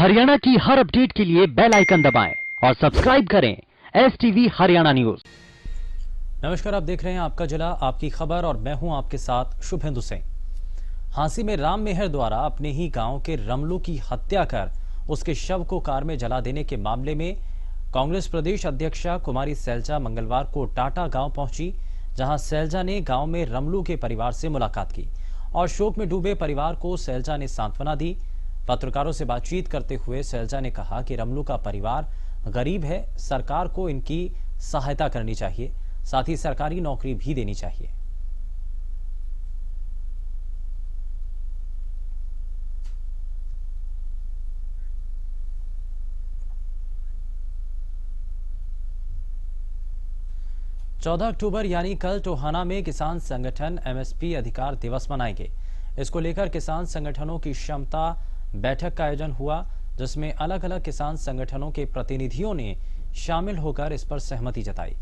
हरियाणा की हर अपडेट के लिए बेल आइकन दबाएं और सब्सक्राइब करें STV हरियाणा न्यूज। नमस्कार, आप देख रहे हैं आपका जिला आपकी खबर और मैं हूं आपके साथ शुभेंदु सिंह। हांसी में राम मेहर द्वारा अपने ही गांव के रमलू की हत्या कर उसके शव को कार में जला देने के मामले में कांग्रेस प्रदेश अध्यक्षा कुमारी सैलजा मंगलवार को टाटा गांव पहुंची, जहां सैलजा ने गांव में रमलू के परिवार से मुलाकात की और शोक में डूबे परिवार को सैलजा ने सांत्वना दी। पत्रकारों से बातचीत करते हुए सैलजा ने कहा कि रमलू का परिवार गरीब है, सरकार को इनकी सहायता करनी चाहिए, साथ ही सरकारी नौकरी भी देनी चाहिए। चौदह अक्टूबर यानी कल टोहाना में किसान संगठन MSP अधिकार दिवस मनाएंगे। इसको लेकर किसान संगठनों की क्षमता बैठक का आयोजन हुआ, जिसमें अलग अलग किसान संगठनों के प्रतिनिधियों ने शामिल होकर इस पर सहमति जताई।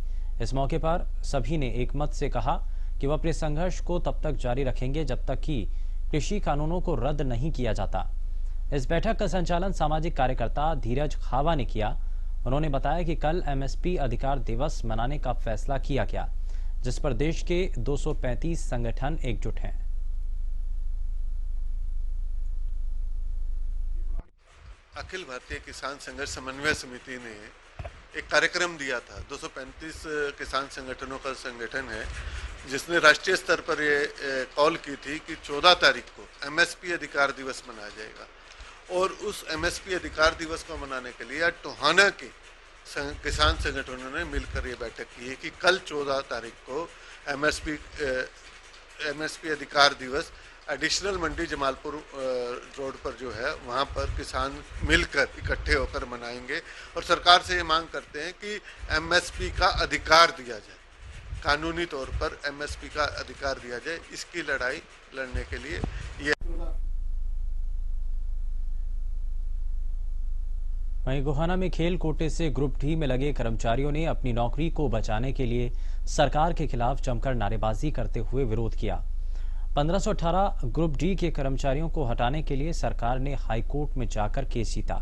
इस मौके पर सभी ने एक मत से कहा कि वह अपने संघर्ष को तब तक जारी रखेंगे जब तक कि कृषि कानूनों को रद्द नहीं किया जाता। इस बैठक का संचालन सामाजिक कार्यकर्ता धीरज खावा ने किया। उन्होंने बताया कि कल MSP अधिकार दिवस मनाने का फैसला किया गया, जिस पर देश के 235 संगठन एकजुट हैं। अखिल भारतीय किसान संघर्ष समन्वय समिति ने एक कार्यक्रम दिया था। 235 किसान संगठनों का संगठन है, जिसने राष्ट्रीय स्तर पर ये कॉल की थी कि 14 तारीख को MSP अधिकार दिवस मनाया जाएगा। और उस MSP अधिकार दिवस को मनाने के लिए टोहाना के किसान संगठनों ने मिलकर ये बैठक की है कि कल 14 तारीख को MSP अधिकार दिवस एडिशनल मंडी जमालपुर रोड पर जो है वहाँ पर किसान मिलकर इकट्ठे होकर मनाएंगे और सरकार से ये मांग करते हैं कि MSP का अधिकार दिया जाए, कानूनी तौर पर MSP का अधिकार दिया जाए। इसकी लड़ाई लड़ने के लिए ये। वहीं गोहाना में खेल कोटे से ग्रुप डी में लगे कर्मचारियों ने अपनी नौकरी को बचाने के लिए सरकार के खिलाफ जमकर नारेबाजी करते हुए विरोध किया। 1518 ग्रुप डी के कर्मचारियों को हटाने के लिए सरकार ने हाईकोर्ट में जाकर केस जीता।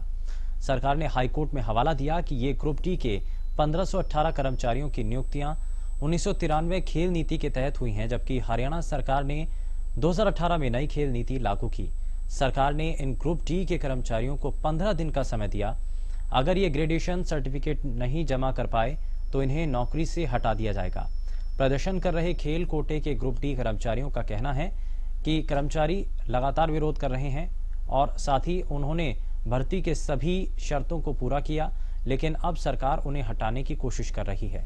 सरकार ने हाईकोर्ट में हवाला दिया कि ये ग्रुप डी के 1518 कर्मचारियों की नियुक्तियां 1993 खेल नीति के तहत हुई हैं, जबकि हरियाणा सरकार ने 2018 में नई खेल नीति लागू की। सरकार ने इन ग्रुप डी के कर्मचारियों को 15 दिन का समय दिया। अगर ये ग्रेडेशन सर्टिफिकेट नहीं जमा कर पाए तो इन्हें नौकरी से हटा दिया जाएगा। प्रदर्शन कर रहे खेल कोटे के ग्रुप डी कर्मचारियों का कहना है कि कर्मचारी लगातार विरोध कर रहे हैं और साथ ही उन्होंने भर्ती के सभी शर्तों को पूरा किया, लेकिन अब सरकार उन्हें हटाने की कोशिश कर रही है।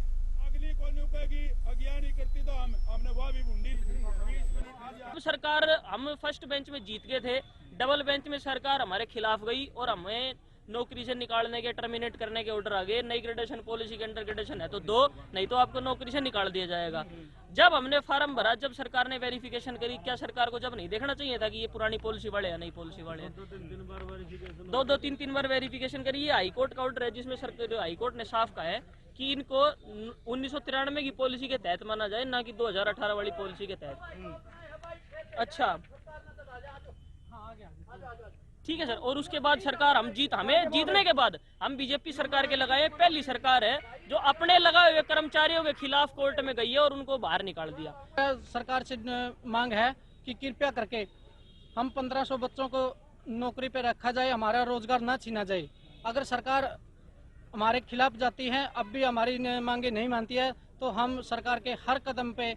सरकार हम फर्स्ट बेंच में जीत गए थे, डबल बेंच में सरकार हमारे खिलाफ गई और हमें नौकरी से निकालने के, टर्मिनेट करने के ऑर्डर आ गए। नई ग्रेडेशन पॉलिसी के अंडर ग्रेडेशन है तो 2, नहीं तो आपको नौकरी से निकाल दिया जाएगा। जब हमने फार्म भरा, जब सरकार ने वेरिफिकेशन करी, क्या सरकार को जब नहीं देखना चाहिए था कि ये पुरानी पॉलिसी वाले हैं, नई पॉलिसी वाले हैं? 2-3 बार वेरिफिकेशन करी। ये हाईकोर्ट का ऑर्डर है, जिसमें हाईकोर्ट ने साफ कहा है कि इनको 1993 की पॉलिसी के तहत माना जाए, ना कि 2018 वाली पॉलिसी के तहत। अच्छा, ठीक है सर। और उसके बाद सरकार हमें जीतने के बाद हम बीजेपी सरकार के लगाए, पहली सरकार है जो अपने लगाए हुए कर्मचारियों के खिलाफ कोर्ट में गई है और उनको बाहर निकाल दिया। सरकार से मांग है कि कृपया करके हम 1500 बच्चों को नौकरी पे रखा जाए, हमारा रोजगार ना छीना जाए। अगर सरकार हमारे खिलाफ जाती है, अब भी हमारी मांगे नहीं मानती है, तो हम सरकार के हर कदम पे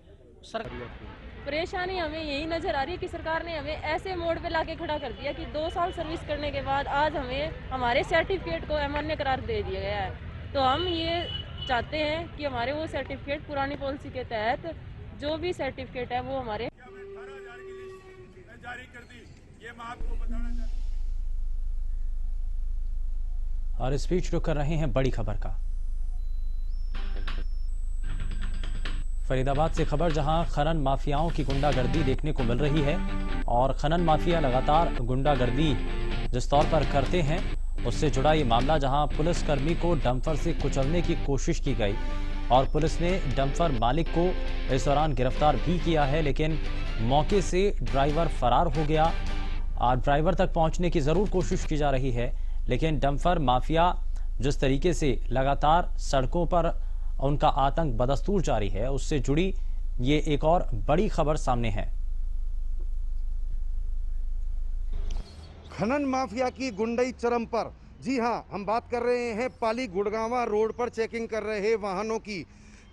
परेशानी हमें यही नजर आ रही है कि सरकार ने हमें ऐसे मोड़ पे लाके खड़ा कर दिया कि 2 साल सर्विस करने के बाद आज हमें हमारे सर्टिफिकेट को अमान्य करार दे दिया गया है। तो हम ये चाहते हैं कि हमारे वो सर्टिफिकेट पुरानी पॉलिसी के तहत जो भी सर्टिफिकेट है वो हमारे जारी कर दी। ये मैं आपको बताना चाहता हूं। और स्पीच रुक कर रहे हैं बड़ी खबर का। फरीदाबाद से खबर, जहां खनन माफियाओं की गुंडागर्दी देखने को मिल रही है और खनन माफिया लगातार गुंडागर्दी जिस तौर पर करते हैं उससे जुड़ा ये मामला, जहां पुलिसकर्मी को डंपर से कुचलने की कोशिश की गई और पुलिस ने डंपर मालिक को इस दौरान गिरफ्तार भी किया है, लेकिन मौके से ड्राइवर फरार हो गया। ड्राइवर तक पहुंचने की जरूर कोशिश की जा रही है, लेकिन डंपर माफिया जिस तरीके से लगातार सड़कों पर उनका आतंक बदस्तूर जारी है, उससे जुड़ी ये एक और बड़ी खबर सामने है। खनन माफिया की गुंडई चरम पर। जी हां, हम बात कर रहे हैं पाली गुड़गांवा रोड पर चेकिंग कर रहे वाहनों की,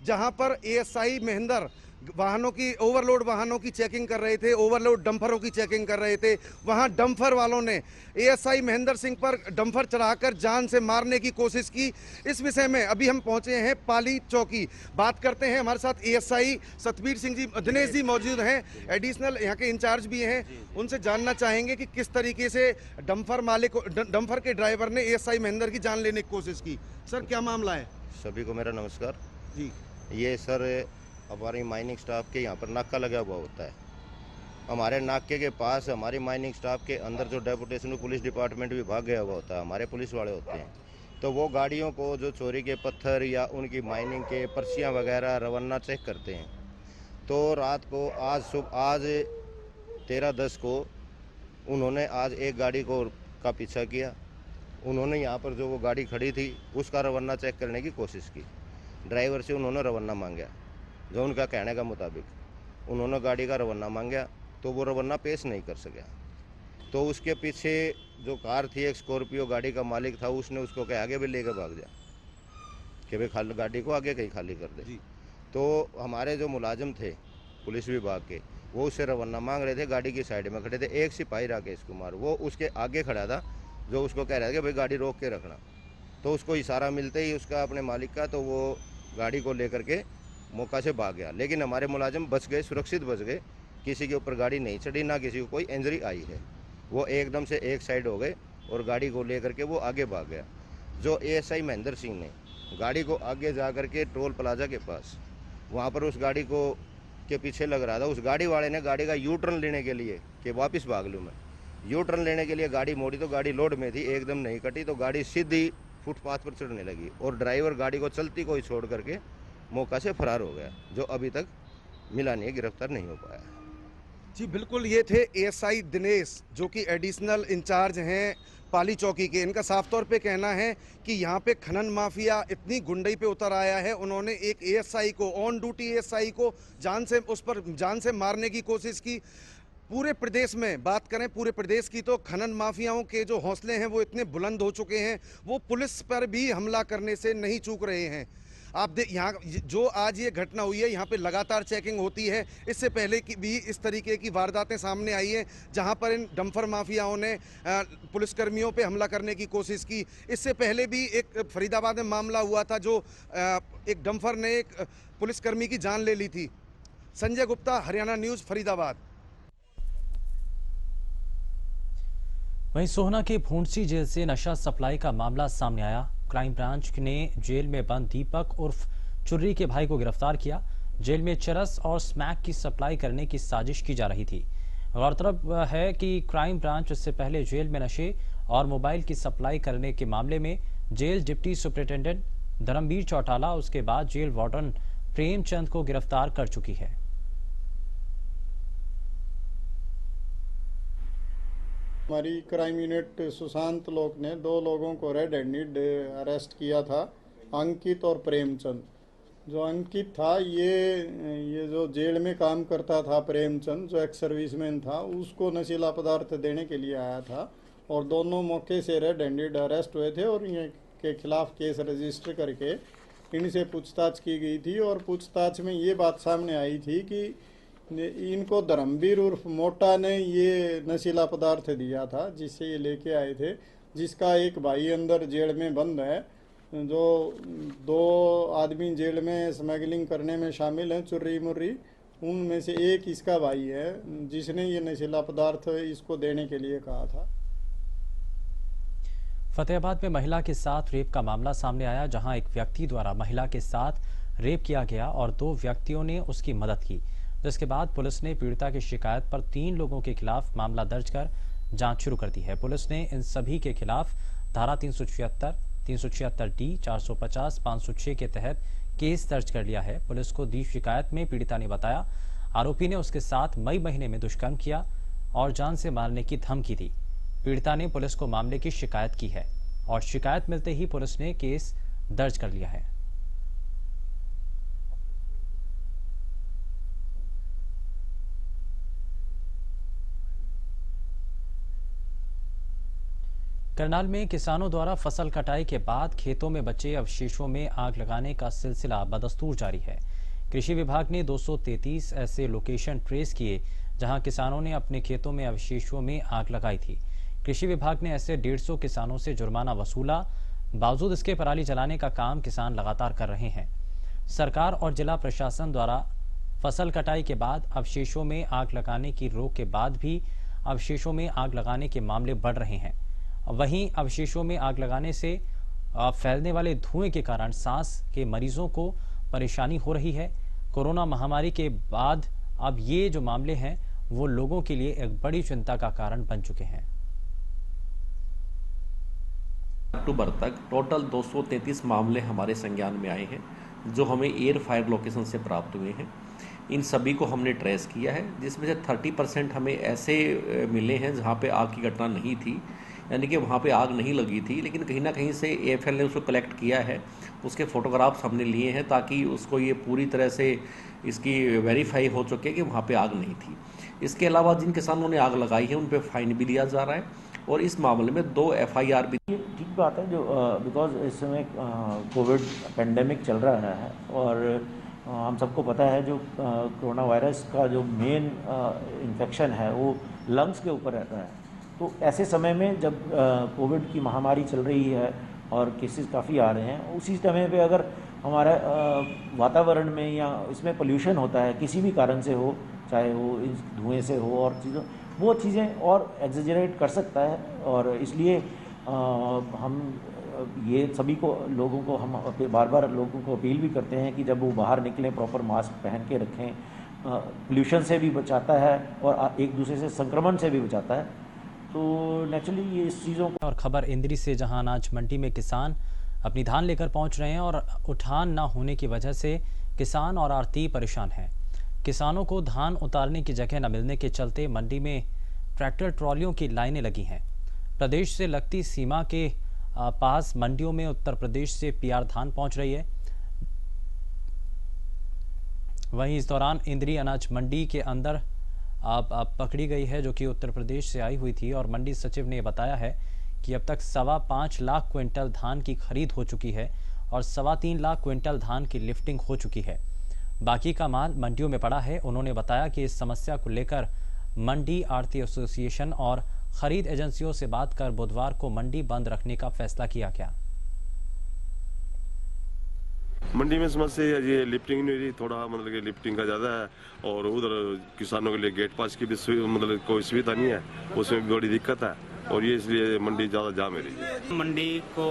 जहां पर एएसआई महेंद्र वाहनों की ओवरलोड वाहनों की चेकिंग कर रहे थे, ओवरलोड डंफरों की चेकिंग कर रहे थे। वहां डंफर वालों ने एएसआई महेंद्र सिंह पर डंफर चढ़ाकर जान से मारने की कोशिश की। इस विषय में अभी हम पहुंचे हैं पाली चौकी, बात करते हैं। हमारे साथ एएसआई सतबीर सिंह जी, दिनेश जी मौजूद हैं, एडिशनल यहाँ के इंचार्ज भी हैं। उनसे जानना चाहेंगे कि किस तरीके से डंफर के ड्राइवर ने एएसआई महेंद्र की जान लेने की कोशिश की। सर, क्या मामला है? सभी को मेरा नमस्कार जी। ये सर हमारी माइनिंग स्टाफ के यहाँ पर नाका लगा हुआ होता है। हमारे नाके के पास हमारी माइनिंग स्टाफ के अंदर जो डेपुटेशन पुलिस डिपार्टमेंट विभाग गया हुआ होता है, हमारे पुलिस वाले होते हैं, तो वो गाड़ियों को जो चोरी के पत्थर या उनकी माइनिंग के पर्चियाँ वगैरह रवाना चेक करते हैं। तो रात को आज 13/10 को उन्होंने आज एक गाड़ी का पीछा किया। उन्होंने यहाँ पर जो वो गाड़ी खड़ी थी उसका रवाना चेक करने की कोशिश की। ड्राइवर से उन्होंने रवाना मांगा, जो उनका कहने का मुताबिक उन्होंने गाड़ी का रवाना मांगा, तो वो रवाना पेश नहीं कर सका। तो उसके पीछे जो कार थी, एक स्कॉर्पियो गाड़ी का मालिक था, उसने उसको कहा आगे भी लेकर भाग जा, कि भाई गाड़ी को आगे कहीं खाली कर दे। तो हमारे जो मुलाजिम थे पुलिस विभाग के, वो उससे रवाना मांग रहे थे, गाड़ी की साइड में खड़े थे। एक सिपाही राकेश कुमार वो उसके आगे खड़ा था, जो उसको कह रहा था कि भाई गाड़ी रोक के रखना। तो उसको इशारा मिलते ही उसका अपने मालिक का, तो वो गाड़ी को लेकर के मौका से भाग गया। लेकिन हमारे मुलाजिम बच गए, सुरक्षित बच गए, किसी के ऊपर गाड़ी नहीं चढ़ी, ना किसी को कोई इंजरी आई है। वो एकदम से एक साइड हो गए और गाड़ी को लेकर के वो आगे भाग गया। जो एएसआई महेंद्र सिंह ने गाड़ी को आगे जा कर के टोल प्लाजा के पास वहाँ पर उस गाड़ी को के पीछे लग रहा था, उस गाड़ी वाले ने गाड़ी का यू टर्न लेने के लिए कि वापस भाग लूँ मैं, यू टर्न लेने के लिए गाड़ी मोड़ी, तो गाड़ी लोड में थी, एकदम नहीं कटी, तो गाड़ी सीधी फुटपाथ पर चढ़ने लगी और ड्राइवर गाड़ी को चलती को ही छोड़ करके मौका से फरार हो गया, जो अभी तक मिला नहीं, गिरफ्तार नहीं हो पाया। जी बिल्कुल, ये थे एएसआई दिनेश, जो कि एडिशनल इंचार्ज हैं पाली चौकी के। इनका साफ तौर पे कहना है कि यहाँ पे खनन माफिया इतनी गुंडई पे उतर आया है, उन्होंने एक एएसआई को, ऑन ड्यूटी एएसआई को जान से मारने की कोशिश की। पूरे प्रदेश में बात करें, पूरे प्रदेश की, तो खनन माफियाओं के जो हौसले हैं वो इतने बुलंद हो चुके हैं, वो पुलिस पर भी हमला करने से नहीं चूक रहे हैं। आप यहाँ जो आज ये घटना हुई है, यहाँ पे लगातार चेकिंग होती है। इससे पहले की भी इस तरीके की वारदातें सामने आई हैं, जहाँ पर इन डंपर माफियाओं ने पुलिसकर्मियों पे हमला करने की कोशिश की। इससे पहले भी एक फरीदाबाद में मामला हुआ था, जो एक डंपर ने एक पुलिसकर्मी की जान ले ली थी। संजय गुप्ता, हरियाणा न्यूज़, फरीदाबाद। वहीं सोहना के फूंसी जेल से नशा सप्लाई का मामला सामने आया। क्राइम ब्रांच ने जेल में बंद दीपक उर्फ चुर्री के भाई को गिरफ्तार किया। जेल में चरस और स्मैक की सप्लाई करने की साजिश की जा रही थी। गौरतलब है कि क्राइम ब्रांच इससे पहले जेल में नशे और मोबाइल की सप्लाई करने के मामले में jail deputy superintendent Dharamvir Chautala, उसके बाद जेल वार्डन प्रेमचंद को गिरफ्तार कर चुकी है। हमारी क्राइम यूनिट सुशांत लोक ने 2 लोगों को रेड हैंडेड अरेस्ट किया था, अंकित और प्रेमचंद। जो अंकित था, ये जो जेल में काम करता था, प्रेमचंद जो एक्स सर्विसमैन था, उसको नशीला पदार्थ देने के लिए आया था और दोनों मौके से रेड हैंडेड अरेस्ट हुए थे और इनके खिलाफ केस रजिस्टर करके इनसे पूछताछ की गई थी। और पूछताछ में ये बात सामने आई थी कि इनको धर्मवीर उर्फ मोटा ने ये नशीला पदार्थ दिया था, जिससे ये लेके आए थे, जिसका एक भाई अंदर जेल में बंद है। जो 2 आदमी जेल में स्मगलिंग करने में शामिल हैं, चुर्री मुर्री, उनमें से एक इसका भाई है, जिसने ये नशीला पदार्थ इसको देने के लिए कहा था। फतेहाबाद में महिला के साथ रेप का मामला सामने आया, जहां एक व्यक्ति द्वारा महिला के साथ रेप किया गया और 2 व्यक्तियों ने उसकी मदद की, जिसके बाद पुलिस ने पीड़िता की शिकायत पर 3 लोगों के खिलाफ मामला दर्ज कर जांच शुरू कर दी है। पुलिस ने इन सभी के खिलाफ धारा 376, 376D, 450, 506 के तहत केस दर्ज कर लिया है। पुलिस को दी शिकायत में पीड़िता ने बताया आरोपी ने उसके साथ मई महीने में दुष्कर्म किया और जान से मारने की धमकी दी। पीड़िता ने पुलिस को मामले की शिकायत की है। और शिकायत मिलते ही पुलिस ने केस दर्ज कर लिया है। करनाल में किसानों द्वारा फसल कटाई के बाद खेतों में बचे अवशेषों में आग लगाने का सिलसिला बदस्तूर जारी है। कृषि विभाग ने 233 ऐसे लोकेशन ट्रेस किए जहां किसानों ने अपने खेतों में अवशेषों में आग लगाई थी। कृषि विभाग ने ऐसे 150 किसानों से जुर्माना वसूला। बावजूद इसके पराली जलाने का काम किसान लगातार कर रहे हैं। सरकार और जिला प्रशासन द्वारा फसल कटाई के बाद अवशेषों में आग लगाने की रोक के बाद भी अवशेषों में आग लगाने के मामले बढ़ रहे हैं। वहीं अवशेषों में आग लगाने से फैलने वाले धुएं के कारण सांस के मरीजों को परेशानी हो रही है। कोरोना महामारी के बाद अब ये जो मामले हैं वो लोगों के लिए एक बड़ी चिंता का कारण बन चुके हैं। अक्टूबर तक टोटल 233 मामले हमारे संज्ञान में आए हैं जो हमें एयर फायर लोकेशन से प्राप्त हुए हैं। इन सभी को हमने ट्रेस किया है, जिसमें से 30% हमें ऐसे मिले हैं जहां पे आग की घटना नहीं थी, यानी कि वहाँ पे आग नहीं लगी थी, लेकिन कहीं ना कहीं से एएफएल ने उसको कलेक्ट किया है, उसके फ़ोटोग्राफ्स हमने लिए हैं ताकि उसको ये पूरी तरह से इसकी वेरीफाई हो चुके कि वहाँ पे आग नहीं थी। इसके अलावा जिन किसानों ने आग लगाई है उन पे फाइन भी दिया जा रहा है और इस मामले में 2 FIR भी। ठीक बात है, जो बिकॉज इस समय कोविड पेंडेमिक चल रहा है और हम सबको पता है जो कोरोना वायरस का जो मेन इन्फेक्शन है वो लंग्स के ऊपर रहता है। तो ऐसे समय में जब कोविड की महामारी चल रही है और केसेस काफ़ी आ रहे हैं, उसी समय पे अगर हमारा वातावरण में या इसमें पोल्यूशन होता है किसी भी कारण से हो, चाहे वो इस धुएं से हो और वो चीज़ें और एग्जेजरेट कर सकता है। और इसलिए हम ये सभी को लोगों को हम बार बार लोगों को अपील भी करते हैं कि जब वो बाहर निकलें प्रॉपर मास्क पहन के रखें। पोल्यूशन से भी बचाता है और एक दूसरे से संक्रमण से भी बचाता है। तो नेचुरली ये इस चीज़ों को। और खबर इंद्री से, जहां अनाज मंडी में किसान अपनी धान लेकर पहुंच रहे हैं और उठान ना होने की वजह से किसान और आढ़ती परेशान हैं। किसानों को धान उतारने की जगह न मिलने के चलते मंडी में ट्रैक्टर ट्रॉलियों की लाइनें लगी हैं। प्रदेश से लगती सीमा के पास मंडियों में उत्तर प्रदेश से PR धान पहुंच रही है। वहीं इस दौरान इंद्री अनाज मंडी के अंदर पकड़ी गई है, जो कि उत्तर प्रदेश से आई हुई थी। और मंडी सचिव ने बताया है कि अब तक 5.25 लाख क्विंटल धान की खरीद हो चुकी है और 3.25 लाख क्विंटल धान की लिफ्टिंग हो चुकी है। बाकी का माल मंडियों में पड़ा है। उन्होंने बताया कि इस समस्या को लेकर मंडी आढ़ती एसोसिएशन और खरीद एजेंसियों से बात कर बुधवार को मंडी बंद रखने का फैसला किया गया। मंडी में समस्या ये लिफ्टिंग नहीं रही, थोड़ा मतलब कि लिफ्टिंग का ज़्यादा है और उधर किसानों के लिए गेट पास की भी मतलब कोई सुविधा नहीं है, उसमें भी बड़ी दिक्कत है और ये इसलिए मंडी ज़्यादा जाम है रही। मंडी को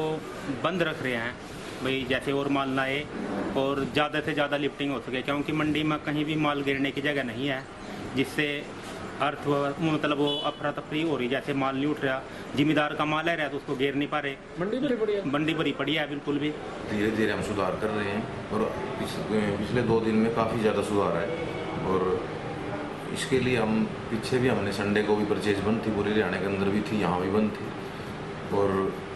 बंद रख रहे हैं भाई, जैसे और माल लाए और ज़्यादा से ज़्यादा लिफ्टिंग हो सके, क्योंकि मंडी में कहीं भी माल गिरने की जगह नहीं है, जिससे अर्थ मतलब वो अफरा तफरी हो रही। जैसे माल नहीं उठ रहा, जिम्मेदार का माल है रहा तो उसको घेर नहीं पा रहे। मंडी भरी पड़ी है बिल्कुल भी। धीरे धीरे हम सुधार कर रहे हैं और पिछले 2 दिन में काफ़ी ज़्यादा सुधार है और इसके लिए हम पीछे भी हमने संडे को भी परचेज बंद थी, पूरे हरियाणा के अंदर भी थी, यहाँ भी बंद थी और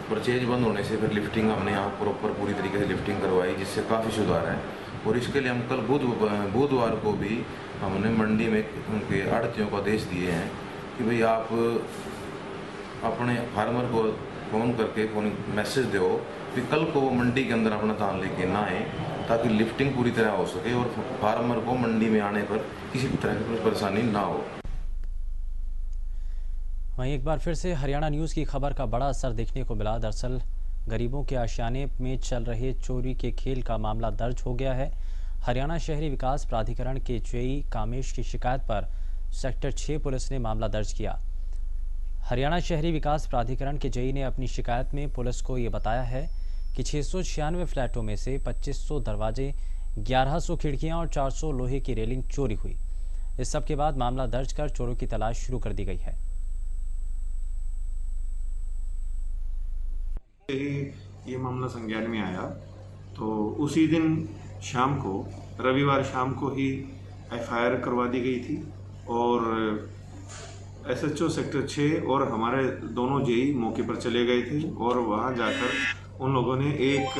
परचेज बंद होने से फिर लिफ्टिंग हमने यहाँ प्रॉपर पूरी तरीके से लिफ्टिंग करवाई, जिससे काफ़ी सुधार है। और इसके लिए हम कल बुधवार को भी हमने मंडी में उनके आढ़तियों को आदेश दिए हैं कि भाई आप अपने फार्मर को फ़ोन करके मैसेज दो कि कल को वो मंडी के अंदर अपना धान लेके ना आए, ताकि लिफ्टिंग पूरी तरह हो सके और फार्मर को मंडी में आने पर किसी भी तरह की परेशानी ना हो। वहीं एक बार फिर से हरियाणा न्यूज़ की खबर का बड़ा असर देखने को मिला। दरअसल गरीबों के आशियाने में चल रहे चोरी के खेल का मामला दर्ज हो गया है। हरियाणा शहरी विकास प्राधिकरण के जेई कामेश की शिकायत पर सेक्टर 6 पुलिस ने मामला दर्ज किया। हरियाणा शहरी विकास प्राधिकरण के जेई ने अपनी शिकायत में पुलिस को ये बताया है कि 696 फ्लैटों में से 2500 दरवाजे, 1100 खिड़कियां और 400 लोहे की रेलिंग चोरी हुई। इस सब के बाद मामला दर्ज कर चोरों की तलाश शुरू कर दी गई है। ये मामला संज्ञान में आया तो उसी दिन शाम को, रविवार शाम को ही FIR करवा दी गई थी और SHO सेक्टर 6 और हमारे दोनों जेई मौके पर चले गए थे और वहाँ जाकर उन लोगों ने एक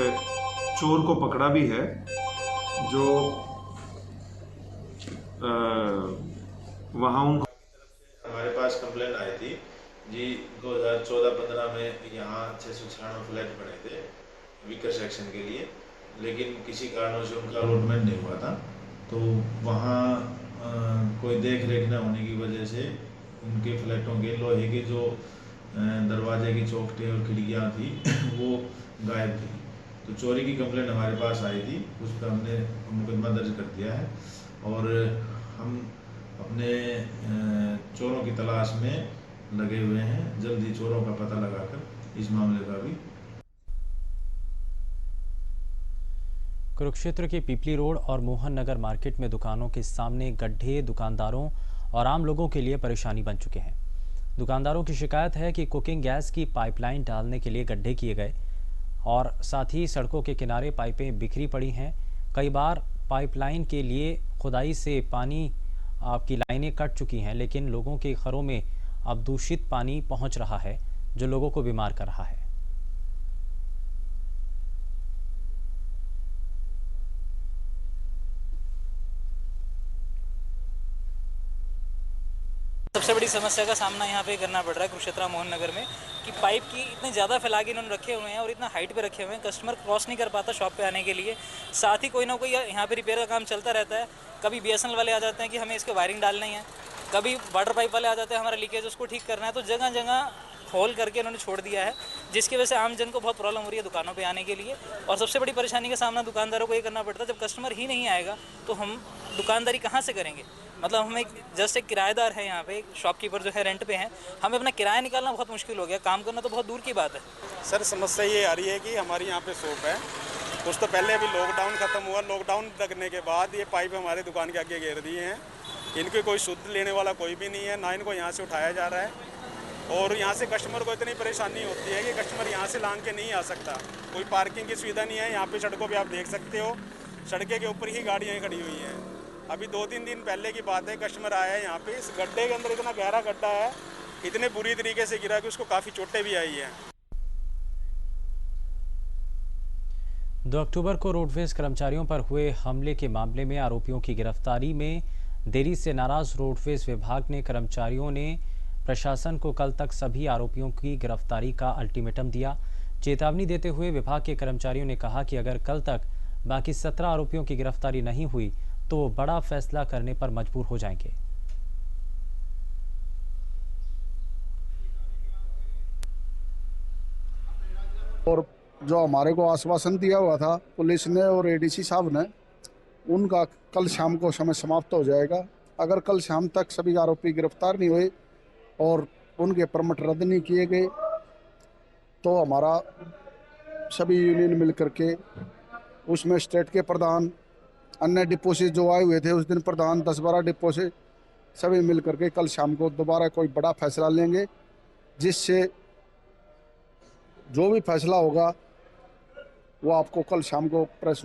चोर को पकड़ा भी है जो वहाँ उनको हमारे पास कंप्लेंट आई थी जी 2014-15 में यहाँ 696 फ्लैट बने थे वीकर सेक्शन के लिए, लेकिन किसी कारणों से उनका अलॉटमेंट नहीं हुआ था। तो वहाँ कोई देख रेख न होने की वजह से उनके फ्लैटों के लोहे के जो दरवाजे की चौखटें और खिड़कियाँ थी वो गायब थी। तो चोरी की कंप्लेंट हमारे पास आई थी, उस पर हमने मुकदमा दर्ज कर दिया है और हम अपने चोरों की तलाश में लगे हुए हैं। जल्दी चोरों का पता लगाकर इस मामले का भी। कुरुक्षेत्र के पीपली रोड और मोहन नगर मार्केट में दुकानों के सामने गड्ढे दुकानदारों और आम लोगों के लिए परेशानी बन चुके हैं। दुकानदारों की शिकायत है कि कुकिंग गैस की पाइपलाइन डालने के लिए गड्ढे किए गए और साथ ही सड़कों के किनारे पाइपें बिखरी पड़ी हैं। कई बार पाइपलाइन के लिए खुदाई से पानी की लाइनें कट चुकी हैं, लेकिन लोगों के घरों में अब दूषित पानी पहुंच रहा है जो लोगों को बीमार कर रहा है। सबसे बड़ी समस्या का सामना यहाँ पे करना पड़ रहा है कुरुक्षेत्र मोहन नगर में कि पाइप की इतने ज़्यादा फैला के इन्होंने रखे हुए हैं और इतना हाइट पे रखे हुए हैं, कस्टमर क्रॉस नहीं कर पाता शॉप पे आने के लिए। साथ ही कोई ना कोई यहाँ पे रिपेयर का काम चलता रहता है। कभी BSNL वाले आ जाते हैं कि हमें इसके वायरिंग डालनी है, कभी वाटर पाइप वाले आ जाते हैं हमारा लीकेज उसको ठीक करना है। तो जगह जगह होल करके इन्होंने छोड़ दिया है, जिसकी वजह से आम जन को बहुत प्रॉब्लम हो रही है दुकानों पे आने के लिए। और सबसे बड़ी परेशानी का सामना दुकानदारों को ये करना पड़ता है, जब कस्टमर ही नहीं आएगा तो हम दुकानदारी कहाँ से करेंगे। मतलब हमें जस्ट एक किराएदार है यहाँ पे, शॉपकीपर जो है रेंट पे हैं, हमें अपना किराया निकालना बहुत मुश्किल हो गया, काम करना तो बहुत दूर की बात है। सर समस्या ये आ रही है कि हमारी यहाँ पे शॉप है, कुछ तो पहले अभी लॉकडाउन खत्म हुआ, लॉकडाउन लगने के बाद ये पाइप हमारे दुकान के आगे घेर दिए हैं। इनके कोई शुद्ध लेने वाला कोई भी नहीं है, ना इनको यहाँ से उठाया जा रहा है। और यहाँ से कस्टमर को इतनी परेशानी होती है कि कस्टमर यहाँ से लांग के नहीं आ सकता, कोई पार्किंग की सुविधा नहीं है। यहाँ पे सड़कों पे आप देख सकते हो, सड़के के ऊपर ही गाड़ियाँ खड़ी हुई हैं। अभी 2-3 दिन पहले की बात है, कस्टमर आया है यहाँ पे, इस गड्ढे के अंदर इतना गहरा गड्ढा है, इतने बुरी तरीके से गिरा कि उसको काफ़ी चोटें भी आई हैं। 2 अक्टूबर को रोडवेज कर्मचारियों पर हुए हमले के मामले में आरोपियों की गिरफ्तारी में देरी से नाराज रोडवेज विभाग ने कर्मचारियों ने प्रशासन को कल तक सभी आरोपियों की गिरफ्तारी का अल्टीमेटम दिया। चेतावनी देते हुए विभाग के कर्मचारियों ने कहा कि अगर कल तक बाकी 17 आरोपियों की गिरफ्तारी नहीं हुई तो बड़ा फैसला करने पर मजबूर हो जाएंगे। और जो हमारे को आश्वासन दिया हुआ था पुलिस ने और ADC साहब ने, उनका कल शाम को समय समाप्त हो जाएगा। अगर कल शाम तक सभी आरोपी गिरफ्तार नहीं हुए और उनके परमिट रद्द नहीं किए गए तो हमारा सभी यूनियन मिल करके, उसमें स्टेट के प्रधान, अन्य डिपो से जो आए हुए थे उस दिन प्रधान, 10-12 डिपो से सभी मिल करके कल शाम को दोबारा कोई बड़ा फैसला लेंगे, जिससे जो भी फैसला होगा वो आपको कल शाम को प्रेस